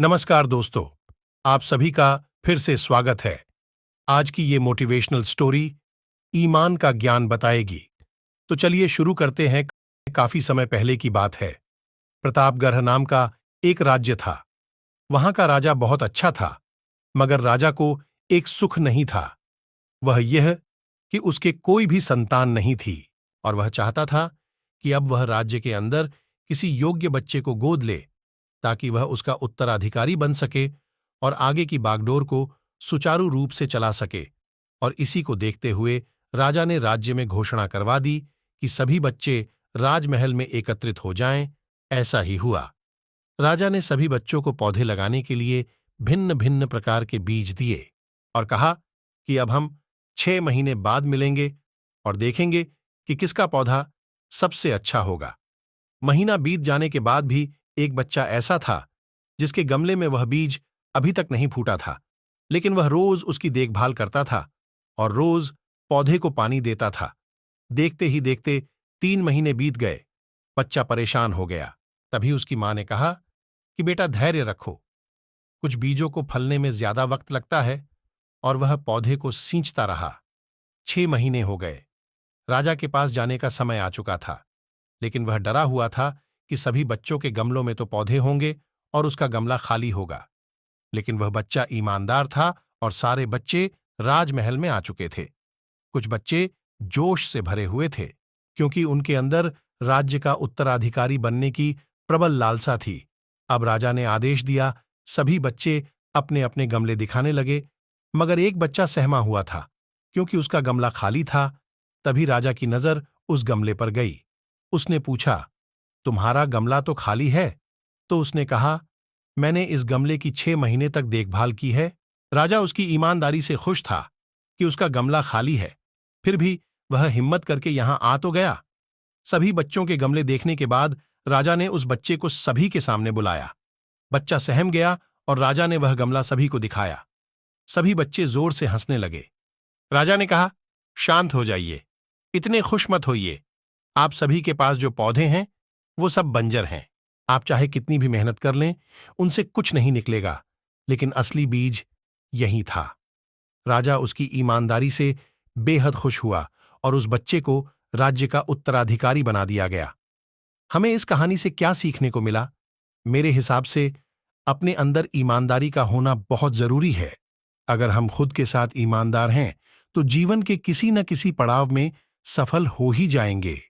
नमस्कार दोस्तों, आप सभी का फिर से स्वागत है। आज की ये मोटिवेशनल स्टोरी ईमान का ज्ञान बताएगी। तो चलिए शुरू करते हैं। काफी समय पहले की बात है। प्रतापगढ़ नाम का एक राज्य था। वहां का राजा बहुत अच्छा था, मगर राजा को एक सुख नहीं था। वह यह कि उसके कोई भी संतान नहीं थी और वह चाहता था कि अब वह राज्य के अंदर किसी योग्य बच्चे को गोद ले, ताकि वह उसका उत्तराधिकारी बन सके और आगे की बागडोर को सुचारू रूप से चला सके। और इसी को देखते हुए राजा ने राज्य में घोषणा करवा दी कि सभी बच्चे राजमहल में एकत्रित हो जाएं। ऐसा ही हुआ। राजा ने सभी बच्चों को पौधे लगाने के लिए भिन्न भिन्न प्रकार के बीज दिए और कहा कि अब हम 6 महीने बाद मिलेंगे और देखेंगे कि किसका पौधा सबसे अच्छा होगा। महीना बीत जाने के बाद भी एक बच्चा ऐसा था जिसके गमले में वह बीज अभी तक नहीं फूटा था, लेकिन वह रोज उसकी देखभाल करता था और रोज पौधे को पानी देता था। देखते ही देखते 3 महीने बीत गए। बच्चा परेशान हो गया। तभी उसकी मां ने कहा कि बेटा धैर्य रखो, कुछ बीजों को फलने में ज्यादा वक्त लगता है। और वह पौधे को सींचता रहा। 6 महीने हो गए। राजा के पास जाने का समय आ चुका था, लेकिन वह डरा हुआ था कि सभी बच्चों के गमलों में तो पौधे होंगे और उसका गमला खाली होगा। लेकिन वह बच्चा ईमानदार था और सारे बच्चे राजमहल में आ चुके थे। कुछ बच्चे जोश से भरे हुए थे, क्योंकि उनके अंदर राज्य का उत्तराधिकारी बनने की प्रबल लालसा थी। अब राजा ने आदेश दिया, सभी बच्चे अपने अपने गमले दिखाने लगे, मगर एक बच्चा सहमा हुआ था, क्योंकि उसका गमला खाली था। तभी राजा की नजर उस गमले पर गई। उसने पूछा, तुम्हारा गमला तो खाली है? तो उसने कहा, मैंने इस गमले की 6 महीने तक देखभाल की है। राजा उसकी ईमानदारी से खुश था कि उसका गमला खाली है, फिर भी वह हिम्मत करके यहां आ तो गया। सभी बच्चों के गमले देखने के बाद राजा ने उस बच्चे को सभी के सामने बुलाया। बच्चा सहम गया और राजा ने वह गमला सभी को दिखाया। सभी बच्चे जोर से हंसने लगे। राजा ने कहा, शांत हो जाइए, इतने खुश मत होइए। आप सभी के पास जो पौधे हैं वो सब बंजर हैं। आप चाहे कितनी भी मेहनत कर लें, उनसे कुछ नहीं निकलेगा। लेकिन असली बीज यही था। राजा उसकी ईमानदारी से बेहद खुश हुआ और उस बच्चे को राज्य का उत्तराधिकारी बना दिया गया। हमें इस कहानी से क्या सीखने को मिला? मेरे हिसाब से अपने अंदर ईमानदारी का होना बहुत जरूरी है। अगर हम खुद के साथ ईमानदार हैं तो जीवन के किसी न किसी पड़ाव में सफल हो ही जाएंगे।